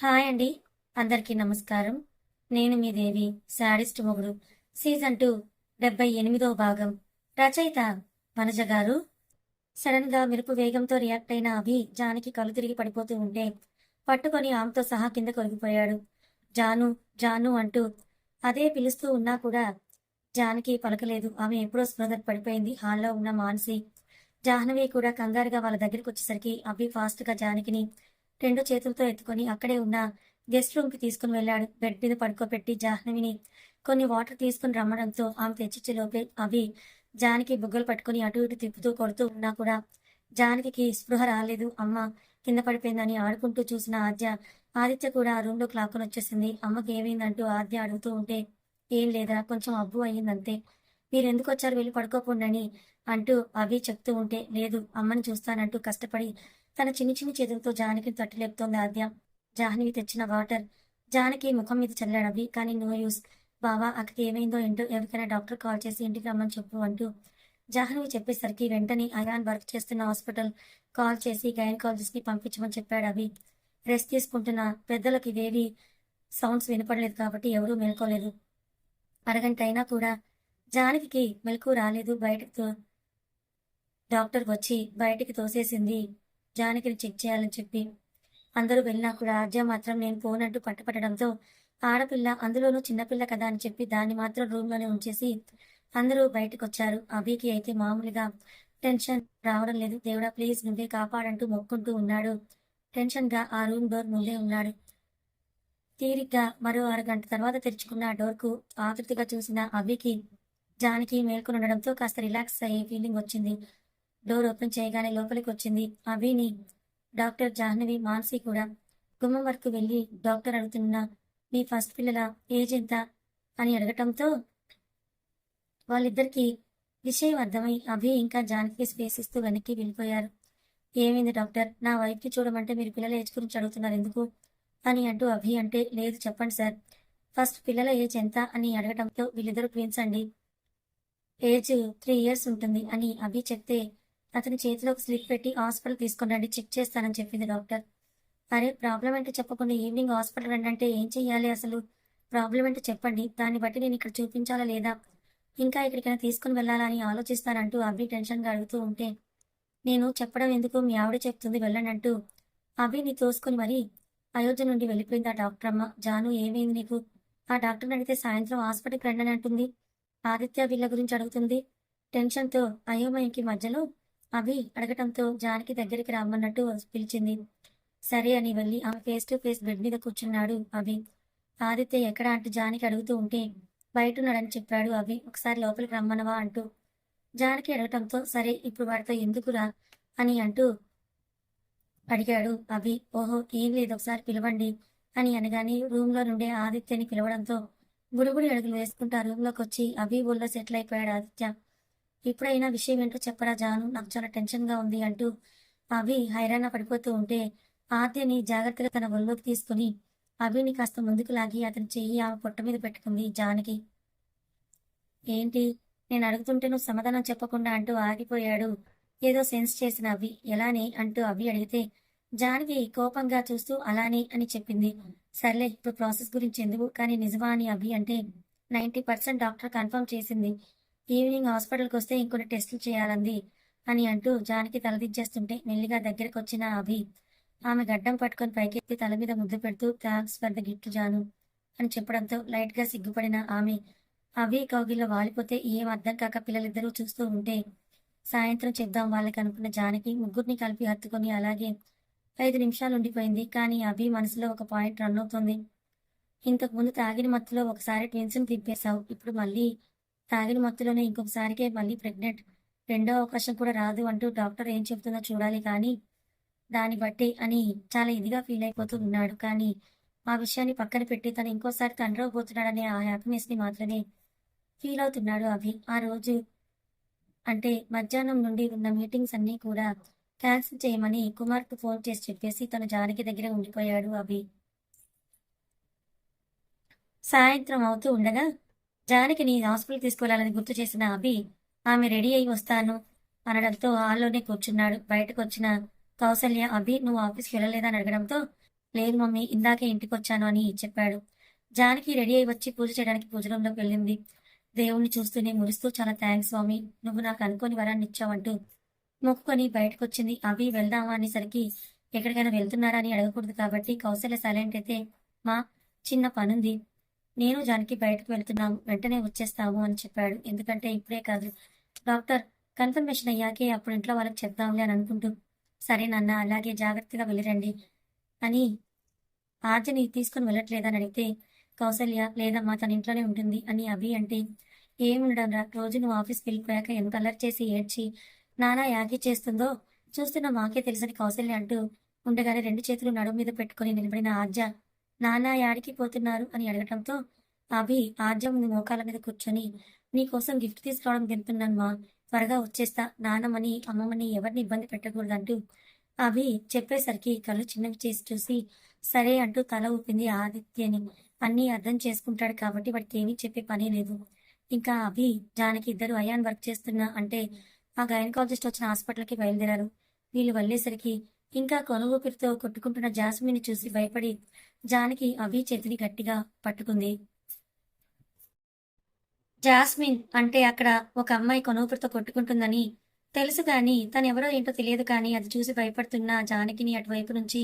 Hi అండి. అందరికీ నమస్కారం. నేను మీ దేవి. శాడిస్ట్ మొగుడు సీజన్ 2 78వ భాగం. రచయిత వనజ గారు. సడన్‌గా మెరుపు వేగంతో రియాక్ట్ అయిన అభి జానకి కళ్ళు తిరిగి పడిపోతూ ఉంటే పట్టుకొని ఆమెతో సహా కిందకు ఒరిగిపోయాడు. జాను, జాను అంటూ అదే పిలుస్తూ ఉన్నా కూడా జానకి పలకలేదు. ఆమె ఎప్పుడో స్పృహ పడిపోయింది. హాల్‌లో ఉన్న మానసి, జాహ్నవి కూడా కంగారుగా వాళ్ళ దగ్గరికొచ్చేసరికి అభి ఫాస్ట్‌గా జానకిని 2 చేతులతో ఎత్తుకొని అక్కడే ఉన్న గెస్ట్ రూమ్‌కి తీసుకుని వెళ్ళాడు. బెడ్ మీద పడుకోబెట్టి జాహ్నవిని కొన్ని వాటర్ తీసుకుని రమ్మడంతో ఆమె తెచ్చిచ్చే లోపే అభి జానకి బుగ్గలు పట్టుకొని అటు ఇటు తిప్పుతూ కొడుతూ ఉన్నా కూడా జానకికి స్పృహ రాలేదు. అమ్మ కింద పడిపోయిందని ఆడుకుంటూ చూసిన ఆదిత్య కూడా ఆ రూమ్‌లోకి లాక్కొనొచ్చేసింది. అమ్మకి ఏమైందంటూ ఆద్య అడుగుతూ ఉంటే, "ఏం లేదురా, కొంచెం అబ్బు అయిందంతే. మీరెందుకొచ్చారు, వెళ్ళి పడుకోపోండని" అంటూ అభి చెప్తూ ఉంటే, "లేదు, అమ్మని చూస్తానంటూ" కష్టపడి తన చిన్ని చిన్ని చేతులతో జానకిని తట్టి లేపుతోంది ఆద్య. జాహ్నవి తెచ్చిన వాటర్ జానకి ముఖం మీద చల్లాడు అభి. కానీ నో యూస్. "బావా, అక్కకి ఏమైందో ఏంటో, ఎవరికైనా డాక్టర్ కాల్ చేసి ఇంటికి రమ్మని చెప్పు" అంటూ జాహ్నవి చెప్పేసరికి వెంటనే అయాన్ వర్క్ చేస్తున్న హాస్పిటల్ కాల్ చేసి గైనకాలజిస్ట్‌ని పంపించమని చెప్పాడు అభి. రెస్ట్ తీసుకుంటున్న పెద్దలకి ఇవేవీ సౌండ్స్ వినపడలేదు కాబట్టి ఎవరూ మేల్కోలేదు. అరగంట అయినా కూడా జానకికి మెలకువ రాలేదు. డాక్టర్ వచ్చి బయటికి తోసేసింది జానకిని చెక్ చేయాలని చెప్పి. అందరూ వెళ్ళినా కూడా ఆద్య మాత్రం నేను పోనంటూ పట్టుపట్టడంతో ఆడపిల్ల, అందులోనూ చిన్నపిల్ల కదా అని చెప్పి దాన్ని మాత్రం రూమ్‌లోనే ఉంచేసి అందరూ బయటకొచ్చారు. అభికి అయితే మామూలుగా టెన్షన్ రావడం లేదు. దేవుడా ప్లీజ్ నువ్వే కాపాడంటూ మొక్కుకుంటూ ఉన్నాడు. టెన్షన్‌గా ఆ రూమ్ డోర్ ముందే ఉన్నాడు. తీరిగ్గా మరో అరగంట తర్వాత తెరుచుకున్న ఆ డోర్‌కు ఆతృతగా చూసిన అభికి జానకి మేల్కొని ఉండడంతో కాస్త రిలాక్స్ అయ్యే ఫీలింగ్ వచ్చింది. డోర్ ఓపెన్ చేయగానే లోపలికొచ్చింది అభిని డాక్టర్ జాహ్నవి, మానసి కూడా. గుమ్మం వరకు వెళ్ళి డాక్టర్ అడుగుతున్న, "మీ ఫస్ట్ పిల్లల ఏజ్ ఎంత?" అని అడగటంతో వాళ్ళిద్దరికీ విషయం అర్థమై అభి ఇంకా జానకి స్పేస్ ఇస్తూ వెనక్కి వెళ్ళిపోయారు. "ఏమైంది డాక్టర్? నా వైఫ్‌ని చూడమంటే మీరు పిల్లల ఏజ్ గురించి అడుగుతున్నారు ఎందుకు?" అని అంటూ అభి అంటే, "లేదు చెప్పండి సార్. ఫస్ట్ పిల్లల ఏజ్ ఎంత?" అని అడగటంతో వీళ్ళిద్దరూ ట్విన్స్ అండి. ఏజ్ 3 ఇయర్స్ ఉంటుంది అని అభి చెప్తే, అతని చేతిలో ఒక స్లిప్ పెట్టి హాస్పిటల్ తీసుకొని రండి, చెక్ చేస్తానని చెప్పింది డాక్టర్. అరే, ప్రాబ్లం ఏంటో చెప్పకుండా ఈవినింగ్ హాస్పిటల్ రండి అంటే ఏం చెయ్యాలి అసలు? ప్రాబ్లం ఏంటో చెప్పండి. దాన్ని బట్టి నేను ఇక్కడ చూపించాలా లేదా? ఇంకా ఎక్కడికైనా తీసుకొని వెళ్ళాలా అని ఆలోచిస్తానంటూ అభి టెన్షన్‌గా అడుగుతూ ఉంటే, నేను చెప్పడం ఎందుకు, మీ ఆవిడే చెప్తుంది వెళ్ళండి అంటూ అభిని తోసుకొని మరీ అయోధ్య నుండి వెళ్ళిపోయింది ఆ డాక్టరమ్మ. జాను ఏమైంది నీకు? ఆ డాక్టర్‌ని అడిగితే సాయంత్రం హాస్పిటల్‌కి రండని అంటుంది. ఆదిత్య వీళ్ళ గురించి అడుగుతుంది. టెన్షన్‌తో అయోమయంకి మధ్యలో అభి అడగటంతో జానకి దగ్గరికి రమ్మన్నట్టు పిలిచింది. సరే అని వెళ్ళి ఆమె ఫేస్ టు ఫేస్ బెడ్ మీద కూర్చున్నాడు అభి. ఆదిత్య ఎక్కడా అంటూ జానకి అడుగుతూ ఉంటే బయటున్నాడని చెప్పాడు అభి. ఒకసారి లోపలికి రమ్మనవా అంటూ జానకి అడగటంతో సరే ఇప్పుడు వాడితో ఎందుకురా అని అంటూ అడిగాడు అభి. ఓహో ఏం లేదు, ఒకసారి పిలవండి అని అనగానే రూమ్‌లో నుండే ఆదిత్యని పిలవడంతో బుడిబుడి అడుగులు వేసుకుంటూ ఆ రూమ్‌లోకొచ్చి అభి ఒళ్ళో సెటిల్ అయిపోయాడు ఆదిత్య. ఇప్పుడైనా విషయం ఏంటో చెప్పరా జాను, నాకు చాలా టెన్షన్‌గా ఉంది అంటూ అభి హైరాణ పడిపోతూ ఉంటే ఆద్యని జాగ్రత్తగా తన ఒళ్ళోకి తీసుకుని అభిని కాస్త ముందుకు లాగి అతని చెయ్యి ఆమె పొట్ట మీద పెట్టుకుంది జానకి. ఏంటి, నేను అడుగుతుంటే నువ్వు సమాధానం చెప్పకుండా అంటూ ఆగిపోయాడు ఏదో సెన్స్ చేసిన అభి. ఎలానే అంటూ అభి అడిగితే జానకి కోపంగా చూస్తూ అలానే అని చెప్పింది. సర్లే, ఇప్పుడు ప్రాసెస్ గురించి ఎందుకు, కానీ నిజమా అని అభి అంటే 90% డాక్టర్ కన్ఫర్మ్ చేసింది. ఈవినింగ్ హాస్పిటల్కి వస్తే ఇంకొన్ని టెస్టులు చేయాలంది అని అంటూ జానకి తలదించేస్తుంటే మెల్లిగా దగ్గరకొచ్చిన అభి ఆమె గడ్డం పట్టుకొని పైకెత్తి తల మీద ముద్దు పెడుతూ thanks for the gift Janu అని చెప్పడంతో లైట్‌గా సిగ్గుపడిన ఆమె అభి కౌగిల్లో వాలిపోతే ఏం అర్థం కాక పిల్లలిద్దరూ చూస్తూ ఉంటే సాయంత్రం చెప్దాం వాళ్ళకి అనుకున్న జానకి ముగ్గురిని కలిపి హత్తుకొని అలాగే 5 నిమిషాలు ఉండిపోయింది. కానీ అభి మనసులో ఒక పాయింట్ రన్ అవుతుంది. ఇంతకుముందు తాగిన మత్తులో ఒకసారి ట్విన్స్‌ని దింపేశావు. ఇప్పుడు మళ్ళీ తాగిన మత్తులోనే ఇంకొకసారికే మళ్ళీ ప్రెగ్నెంట్. రెండో అవకాశం కూడా రాదు అంటూ డాక్టర్ ఏం చెప్తుందో చూడాలి కానీ దాన్ని బట్టి అని చాలా ఇదిగా ఫీల్ అయిపోతూ ఉన్నాడు. కానీ ఆ విషయాన్ని పక్కన పెట్టి తను ఇంకోసారి తండ్రవబోతున్నాడనే ఆ హ్యాపీనెస్‌ని మాత్రమే ఫీల్ అవుతున్నాడు అభి. ఆ రోజు అంటే మధ్యాహ్నం నుండి ఉన్న మీటింగ్స్ అన్నీ కూడా క్యాన్సిల్ చేయమని కుమార్‌కి ఫోన్ చేసి చెప్పేసి తను జానకి దగ్గరే ఉండిపోయాడు అభి. సాయంత్రం అవుతూ ఉండగా జానకిని హాస్పిటల్‌కి తీసుకువెళ్లాలని గుర్తు చేసిన అభి, ఆమె రెడీ అయ్యి వస్తాను అనడంతో హాల్‌లోనే కూర్చున్నాడు. బయటకొచ్చిన కౌసల్య, "అభి నువ్వు ఆఫీస్‌కి వెళ్ళలేదా?" అని అడగడంతో, లేదు మమ్మీ ఇందాకే ఇంటికొచ్చాను అని చెప్పాడు. జానకి రెడీ అయి వచ్చి పూజ చేయడానికి పూజ రూమ్‌లోకి వెళ్ళింది. దేవుడిని చూస్తూనే మురిస్తూ చాలా థాంక్స్ స్వామి. నువ్వు నాకు అనుకోని వరాన్నిచ్చావంటూ మొక్కుకొని బయటకొచ్చింది. అభి వెళ్దామా అనేసరికి ఎక్కడికైనా వెళ్తున్నారా అని అడగకూడదు కాబట్టి కౌసల్య సైలెంట్ అయితే, మా చిన్న పనుంది. నేను జానకి బయటకు వెళ్తున్నాము. వెంటనే వచ్చేస్తాము అని చెప్పాడు. ఎందుకంటే ఇప్పుడే కాదు. డాక్టర్ కన్ఫర్మేషన్ అయ్యాకే అప్పుడు ఇంట్లో వాళ్ళకి చెప్దాంలే అని అనుకుంటూ, సరే నాన్న అలాగే జాగ్రత్తగా వెళ్ళిరండి అని ఆర్యని తీసుకొని వెళ్ళట్లేదని అడిగితే, కౌసల్య లేదమ్మా తన ఇంట్లోనే ఉంటుంది అని అభి అంటే, ఏముండడంరా రోజు నువ్వు ఆఫీస్‌కి వెళ్ళిపోయాక ఎంత అల్లరి చేసి ఏడ్చి, నానా యాగి చేస్తుందో చూస్తున్న మాకే తెలుసని కౌసల్య అంటూ ఉండగానే 2 చేతులు నడుము మీద పెట్టుకొని నిలబడిన ఆర్య, నాన్న యాడికి పోతున్నారు అని అడగటంతో, అభి ఆర్య ముందు మోకాళ్ళ మీద కూర్చొని, నీకోసం గిఫ్ట్ తీసుకురావడానికి వెళ్తున్నాను మా, త్వరగా వచ్చేస్తా. నాన్నమ్మని, అమ్మమ్మని ఎవరిని ఇబ్బంది పెట్టకూడదంటూ అభి చెప్పేసరికి కళ్ళు చిన్నవి చేసి చూసి, సరే అంటూ తల ఊపింది ఆదిత్యని. అన్నీ అర్థం చేసుకుంటాడు కాబట్టి వాడికేమీ చెప్పే పనే లేదు. ఇంకా అభి, జానకి ఇద్దరు అయాన్ వర్క్ చేస్తున్న అంటే ఆ గైనకాలజిస్ట్ వచ్చిన హాస్పిటల్‌కి బయలుదేరారు. వీళ్ళు వెళ్ళేసరికి ఇంకా కొన ఊపిరితో కొట్టుకుంటున్న జాస్మిన్‌ని చూసి భయపడి జానకి అభి చేతిని గట్టిగా పట్టుకుంది. జాస్మిన్ అంటే అక్కడ ఒక అమ్మాయి కొన ఊపిరితో కొట్టుకుంటుందని తెలుసు కానీ తనెవరో ఏంటో తెలియదు కానీ అది చూసి భయపడుతున్న జానకిని అటువైపు నుంచి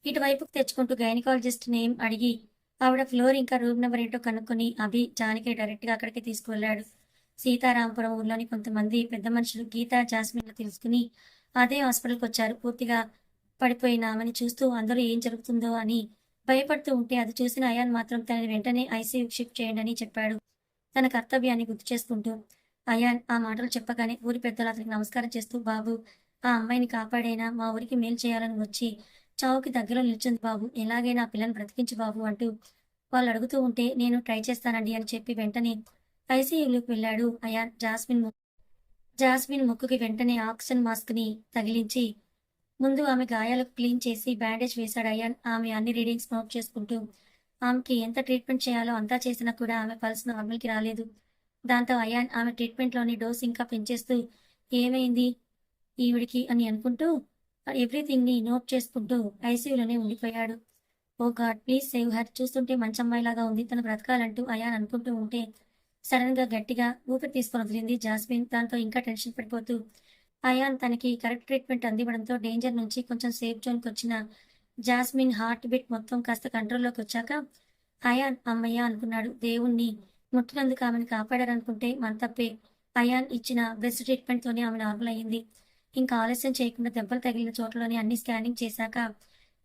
ఇటువైపుకి తెచ్చుకుంటూ గైనకాలజిస్ట్ నేమ్ అడిగి ఆవిడ ఫ్లోర్ ఇంకా రూమ్ నెంబర్ ఏంటో కనుక్కొని అభి జానకి డైరెక్ట్‌గా అక్కడికి తీసుకువెళ్ళాడు. సీతారామపురం ఊర్లోని కొంతమంది పెద్ద మనుషులు గీత, జాస్మిన్‌లు తెలుసుకుని అదే హాస్పిటల్‌కొచ్చారు. పూర్తిగా పడిపోయిన ఆమెని చూస్తూ అందరూ ఏం జరుగుతుందో అని భయపడుతూ ఉంటే అది చూసిన అయాన్ మాత్రం తనని వెంటనే ఐసీయూకి షిఫ్ట్ చేయండని చెప్పాడు. తన కర్తవ్యాన్ని గుర్తు చేసుకుంటూ. అయాన్ ఆ మాటలు చెప్పగానే ఊరి పెద్దలు అతనికి నమస్కారం చేస్తూ, బాబు ఆ అమ్మాయిని కాపాడైనా మా ఊరికి మేలు చేయాలని వచ్చి చావుకి దగ్గరలో నిల్చుంది బాబు. ఎలాగైనా ఆ పిల్లని బ్రతికించు బాబు అంటూ వాళ్ళు అడుగుతూ ఉంటే నేను ట్రై చేస్తానండి అని చెప్పి వెంటనే ఐసీయూలోకి వెళ్ళాడు అయాన్. జాస్మిన్ ముక్కుకి వెంటనే ఆక్సిజన్ మాస్క్‌ని తగిలించి ముందు ఆమె గాయాలకు క్లీన్ చేసి బ్యాండేజ్ వేశాడు అయాన్. ఆమె అన్ని రీడింగ్స్ నోట్ చేసుకుంటూ ఆమెకి ఎంత ట్రీట్మెంట్ చేయాలో అంతా చేసినా కూడా ఆమె పల్స్ నార్మల్‌కి రాలేదు. దాంతో అయాన్ ఆమె ట్రీట్మెంట్‌లోని డోస్ ఇంకా పెంచేస్తూ ఏమైంది ఈవిడికి అని అనుకుంటూ ఎవ్రీథింగ్‌ని నోట్ చేసుకుంటూ ఐసీయూలోనే ఉండిపోయాడు. ఓహ్ గాడ్! Please save her. చూస్తుంటే మంచి అమ్మాయిలాగా ఉంది. తను బ్రతకాలంటూ అయాన్ అనుకుంటూ ఉంటే సడెన్‌గా గట్టిగా ఊపిరి తీసుకొని వదిలింది జాస్మిన్. దాంతో ఇంకా టెన్షన్ పడిపోతూ అయాన్ తనకి కరెక్ట్ ట్రీట్మెంట్ అందివ్వడంతో డేంజర్ నుంచి కొంచెం సేఫ్ జోన్‌కొచ్చిన జాస్మిన్ హార్ట్ బీట్ మొత్తం కాస్త కంట్రోల్‌లోకొచ్చాక అయాన్ హమ్మయ్య! అనుకున్నాడు. దేవుణ్ణి ముట్టినందుకు ఆమెను కాపాడారనుకుంటే మన తప్పే. అయాన్ ఇచ్చిన బెస్ట్ ట్రీట్మెంట్‌తోనే ఆమె నార్మల్ అయింది. ఇంకా ఆలస్యం చేయకుండా దెబ్బలు తగిలిన చోట్లోని అన్ని స్కానింగ్ చేశాక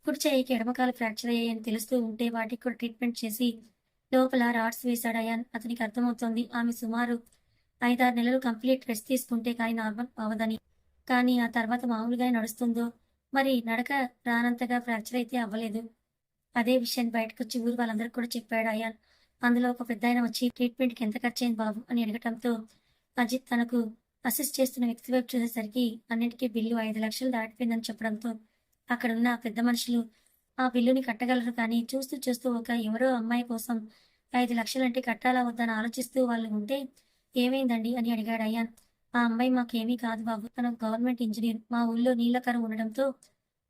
కుడి చెయ్యికి ఎడమ కాలు ఫ్రాక్చర్ అయ్యాయని తెలుస్తూ ఉంటే వాటికి కూడా ట్రీట్మెంట్ చేసి లోపల రాడ్స్ వేశాడు అయాన్. అతనికి అర్థమవుతోంది ఆమె సుమారు 5, 6 నెలలు కంప్లీట్ రెస్ట్ తీసుకుంటే కానీ నార్మల్ అవ్వదని. కానీ ఆ తర్వాత మామూలుగానే నడుస్తుందో మరి నడక రానంతగా ఫ్రాక్చర్ అయితే అవ్వలేదు. అదే విషయాన్ని బయటకొచ్చి ఊరు వాళ్ళందరికీ కూడా చెప్పాడు అయాన్. అందులో ఒక పెద్దాయన వచ్చి ట్రీట్మెంట్‌కి ఎంత ఖర్చయింది బాబు అని అడగటంతో అజిత్ తనకు అసిస్ట్ చేస్తున్న వ్యక్తి వైపు చూసేసరికి అన్నిటికీ బిల్లు 5,00,000 దాటిపోయిందని చెప్పడంతో అక్కడున్న పెద్ద మనుషులు ఆ బిల్లుని కట్టగలరు కానీ చూస్తూ చూస్తూ ఒక ఎవరో అమ్మాయి కోసం 5,00,000 అంటే కట్టాలా వద్దా అని ఆలోచిస్తూ వాళ్ళు ఉంటే ఏమైందండి అని అడిగాడు అయాన్. ఆ అమ్మాయి మాకేమీ కాదు బాబు. తను గవర్నమెంట్ ఇంజినీర్. మా ఊళ్ళో నీళ్ల కరువు ఉండడంతో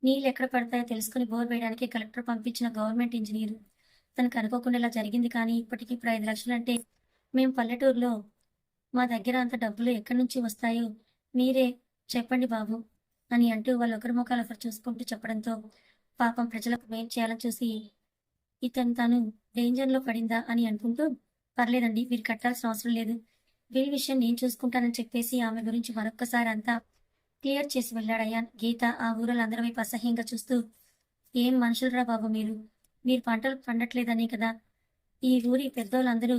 నీళ్ళెక్కడ పడతాయో తెలుసుకొని బోర్ వేయడానికి కలెక్టర్ పంపించిన గవర్నమెంట్ ఇంజినీరు. తనకు అనుకోకుండా ఇలా జరిగింది కానీ ఇప్పటికి ఇప్పుడు 5,00,000 అంటే మేము పల్లెటూరులో మా దగ్గర అంత డబ్బులు ఎక్కడి నుంచి వస్తాయో మీరే చెప్పండి బాబు అని అంటూ వాళ్ళు ఒకరి ముఖాలు ఒకరు చూసుకుంటూ చెప్పడంతో పాపం ప్రజలకు మేలు చేయాలని చూసి ఇతను తను డేంజర్‌లో పడిందా అని అనుకుంటూ పర్లేదండి మీరు కట్టాల్సిన అవసరం లేదు. బిల్ విషయం నేను చూసుకుంటానని చెప్పేసి ఆమె గురించి మరొక్కసారి అంతా క్లియర్ చేసి వెళ్ళాడయ్యాన్. గీత ఆ ఊరోళ్ళందరి వైపు అసహ్యంగా చూస్తూ ఏం మనుషులురా బాబు మీరు. మీరు పంటలు పండట్లేదనే కదా ఈ ఊరి పెద్దోళ్ళందరూ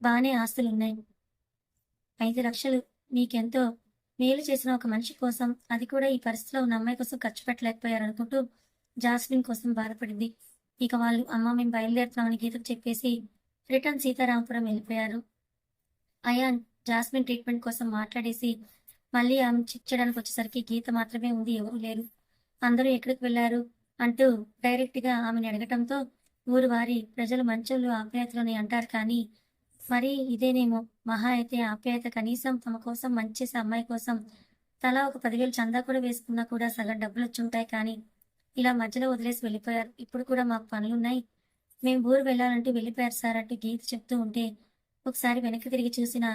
బానే ఆస్తులున్నాయి. 5,00,000 మీకెంతో మేలు చేసిన ఒక మనిషి కోసం, అది కూడా ఈ పరిస్థితిలో ఉన్న అమ్మాయి కోసం ఖర్చు పెట్టలేకపోయారనుకుంటూ జాస్మిన్ కోసం బాధపడింది. ఇక వాళ్ళు అమ్మ మేము బయలుదేరుతున్నామని గీతకు చెప్పేసి రిటర్న్ సీతారామపురం వెళ్ళిపోయారు. అయాన్ జాస్మిన్ ట్రీట్మెంట్ కోసం మాట్లాడేసి మళ్ళీ ఆమె చెక్ చేయడానికి వచ్చేసరికి గీత మాత్రమే ఉంది. ఎవరూ లేరు. అందరూ ఎక్కడికి వెళ్లారు అంటూ డైరెక్ట్‌గా ఆమెని అడగటంతో ఊరు వారి ప్రజలు మంచోళ్ళు ఆప్యాయతలని అంటారు కానీ మరి ఇదేనేమో మహా అయితే ఆప్యాయత కనీసం తమ కోసం మంచి చేసే అమ్మాయి కోసం తలా ఒక 10,000 చందా కూడా వేసుకున్నా కూడా సగం డబ్బులొచ్చుంటాయి కానీ ఇలా మధ్యలో వదిలేసి వెళ్ళిపోయారు. ఇప్పుడు కూడా మాకు పనులున్నాయి. మేము ఊరు వెళ్ళాలంటూ వెళ్ళిపోయారు సార్ అంటూ గీత చెప్తూ ఉంటే, ఒకసారి వెనక్కి తిరిగి చూసిన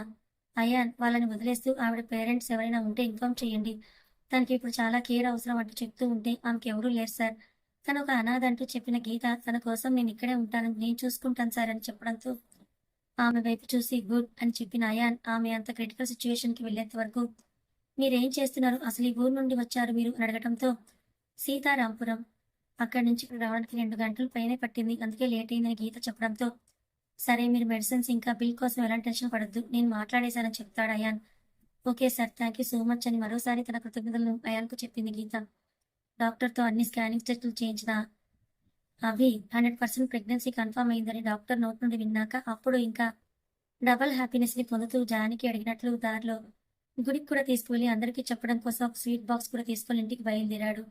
అయాన్ వాళ్ళని వదిలేస్తూ ఆవిడ పేరెంట్స్ ఎవరైనా ఉంటే ఇన్ఫార్మ్ చేయండి. తనకి ఇప్పుడు చాలా కేర్ అవసరం అంటూ చెప్తూ ఉంటే ఆమెకెవరూ లేరు సార్. తను ఒక అనాథ అంటూ చెప్పిన గీత తన కోసం నేను ఇక్కడే ఉంటాను. నేను చూసుకుంటాను సార్ అని చెప్పడంతో ఆమె వైపు చూసి గుడ్ అని చెప్పిన అయాన్ ఆమె అంత క్రిటికల్ సిచ్యువేషన్‌కి వెళ్ళేంత వరకు మీరేం చేస్తున్నారు? అసలు ఈ ఊరు నుండి వచ్చారు మీరు అని అడగటంతో సీతారాంపురం. అక్కడి నుంచి ఇక్కడికి రావడానికి 2 గంటలు పైనే పట్టింది. అందుకే లేట్ అయిందని గీత చెప్పడంతో, సరే మీరు మెడిసిన్స్ ఇంకా బిల్ కోసం ఎలాంటి టెన్షన్ పడొద్దు. నేను మాట్లాడేశానని చెప్తాడు Ayaan. Okay sir. Thank you so much అని మరోసారి తన కృతజ్ఞతలను అయాన్‌కు చెప్పింది గీత. డాక్టర్‌తో అన్ని స్కానింగ్ టెస్టులు చేయించిన అవి 100% ప్రెగ్నెన్సీ కన్ఫర్మ్ అయిందని డాక్టర్ నోటి నుండి విన్నాక అప్పుడు ఇంకా డబుల్ హ్యాపీనెస్‌ని పొందుతూ జానకి అడిగినట్లు దారిలో గుడికి కూడా తీసుకువెళ్ళి అందరికీ చెప్పడం కోసం ఒక స్వీట్ బాక్స్ కూడా తీసుకొని ఇంటికి బయలుదేరాడు.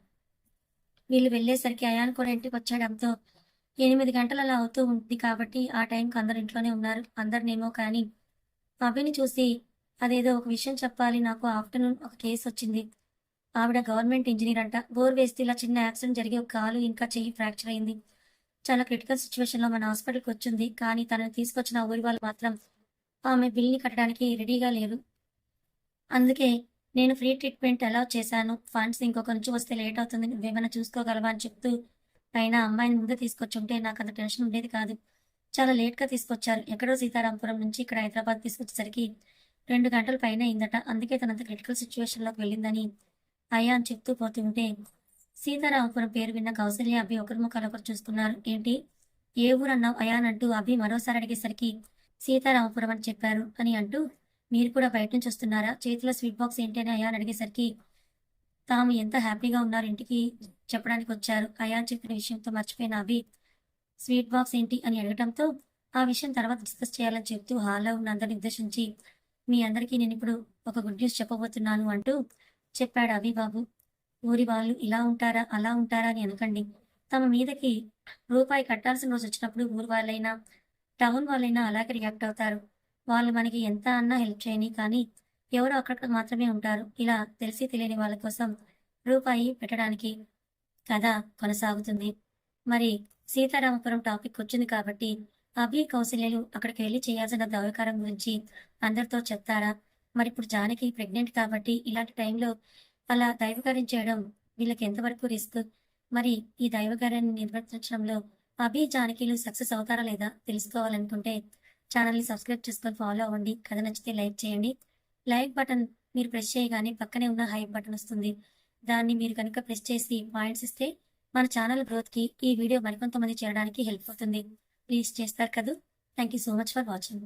వీళ్ళు వెళ్ళేసరికి అయాన్ కూడా ఇంటికొచ్చేయడంతో 8 గంటలు అలా అవుతూ ఉంది కాబట్టి ఆ టైంకి అందరూ ఇంట్లోనే ఉన్నారు. అందరినేమో కానీ అభిని చూసి అదేదో ఒక విషయం చెప్పాలి నాకు ఆఫ్టర్‌నూన్ ఒక కేసొచ్చింది. ఆవిడ గవర్నమెంట్ ఇంజినీర్ అంట. బోర్ వేస్తే ఇలా చిన్న యాక్సిడెంట్ జరిగి ఒక కాలు ఇంకా చెయ్యి ఫ్రాక్చర్ అయింది. చాలా క్రిటికల్ సిట్యుయేషన్‌లో మన హాస్పిటల్‌కొచ్చింది. కానీ తనని తీసుకొచ్చిన ఆ ఊరి వాళ్ళు మాత్రం ఆమె బిల్‌ని కట్టడానికి రెడీగా లేరు. అందుకే నేను ఫ్రీ ట్రీట్‌మెంట్ అలౌ చేశాను. ఫండ్స్ ఇంకొక నుంచి వస్తే లేట్ అవుతుంది. నువ్వేమైనా చూసుకోగలవా అని చెప్తూ అయినా అమ్మాయిని ముందే తీసుకొచ్చుంటే నాకంత టెన్షన్ ఉండేది కాదు. చాలా లేట్‌గా తీసుకొచ్చారు. ఎక్కడో సీతారాంపురం నుంచి ఇక్కడ హైదరాబాద్ తీసుకొచ్చేసరికి 2 గంటల పైనే అయిందట. అందుకే తనంత క్రిటికల్ సిట్యుయేషన్‌లోకి వెళ్ళిందని అయాన్ చెప్తూ పోతుంటే, సీతారామపురం పేరు విన్న కౌసల్య, అభి ఒకరి ముఖాలు ఒకరు చూసుకున్నారు. ఏంటి? ఏ ఊరన్నావు అయాన్ అంటూ అభి మరోసారి అడిగేసరికి సీతారామపురం అని చెప్పారు అని అంటూ, మీరు కూడా బయట నుంచి వస్తున్నారా? చేతిలో స్వీట్ బాక్స్ ఏంటి అని అయాన్ అడిగేసరికి, తాము ఎంత హ్యాపీగా ఉన్నారు ఇంటికి చెప్పడానికి వచ్చారు. అయాన్ చెప్పిన విషయంతో మర్చిపోయిన అభి, స్వీట్ బాక్స్ ఏంటి అని అడగటంతో, ఆ విషయం తర్వాత డిస్కస్ చేయాలని చెప్తూ హాల్‌లో ఉన్న అందరిని ఉద్దేశించి, మీ అందరికీ నేనిప్పుడు ఒక గుడ్ న్యూస్ చెప్పబోతున్నాను అంటూ చెప్పాడు అభి బాబు. ఊరి వాళ్ళు ఇలా ఉంటారా, అలా ఉంటారా అని అనకండి. తమ మీదకి రూపాయి కట్టాల్సిన రోజొచ్చినప్పుడు ఊరు వాళ్ళైనా, టౌన్ వాళ్ళైనా అలాగే రియాక్ట్ అవుతారు. వాళ్ళు మనకి ఎంత అన్నా హెల్ప్ చేయని, కానీ ఎవరో అక్కడక్కడ మాత్రమే ఉంటారు. ఇలా తెలిసి తెలియని వాళ్ళ కోసం రూపాయి పెట్టడానికి కథ కొనసాగుతుంది. మరి సీతారామపురం టాపిక్ వచ్చింది కాబట్టి, అభి, కౌసల్యలు అక్కడికి వెళ్లి చేయాల్సిన దైవకార్యం గురించి అందరితో చెప్తారా? మరిప్పుడు జానకి ప్రెగ్నెంట్ కాబట్టి ఇలాంటి టైంలో అలా దైవకార్యం చేయడం వీళ్ళకి ఎంతవరకు రిస్క్? మరి ఈ దైవకార్యాన్ని నిర్వర్తించడంలో అభి, జానకిలు సక్సెస్ అవుతారా లేదా తెలుసుకోవాలనుకుంటే ఛానల్‌ని సబ్స్క్రైబ్ చేసుకొని ఫాలో అవ్వండి. కథ నచ్చితే లైక్ చేయండి. లైక్ బటన్ మీరు ప్రెస్ చేయగానే పక్కనే ఉన్న హైప్ బటన్ వస్తుంది. దాన్ని మీరు కనుక ప్రెస్ చేసి పాయింట్స్ ఇస్తే మన ఛానల్ గ్రోత్‌కి ఈ వీడియో మరికొంతమంది చేరడానికి హెల్ప్ అవుతుంది. ప్లీజ్ చేస్తారు కదూ! Thank you so much for watching.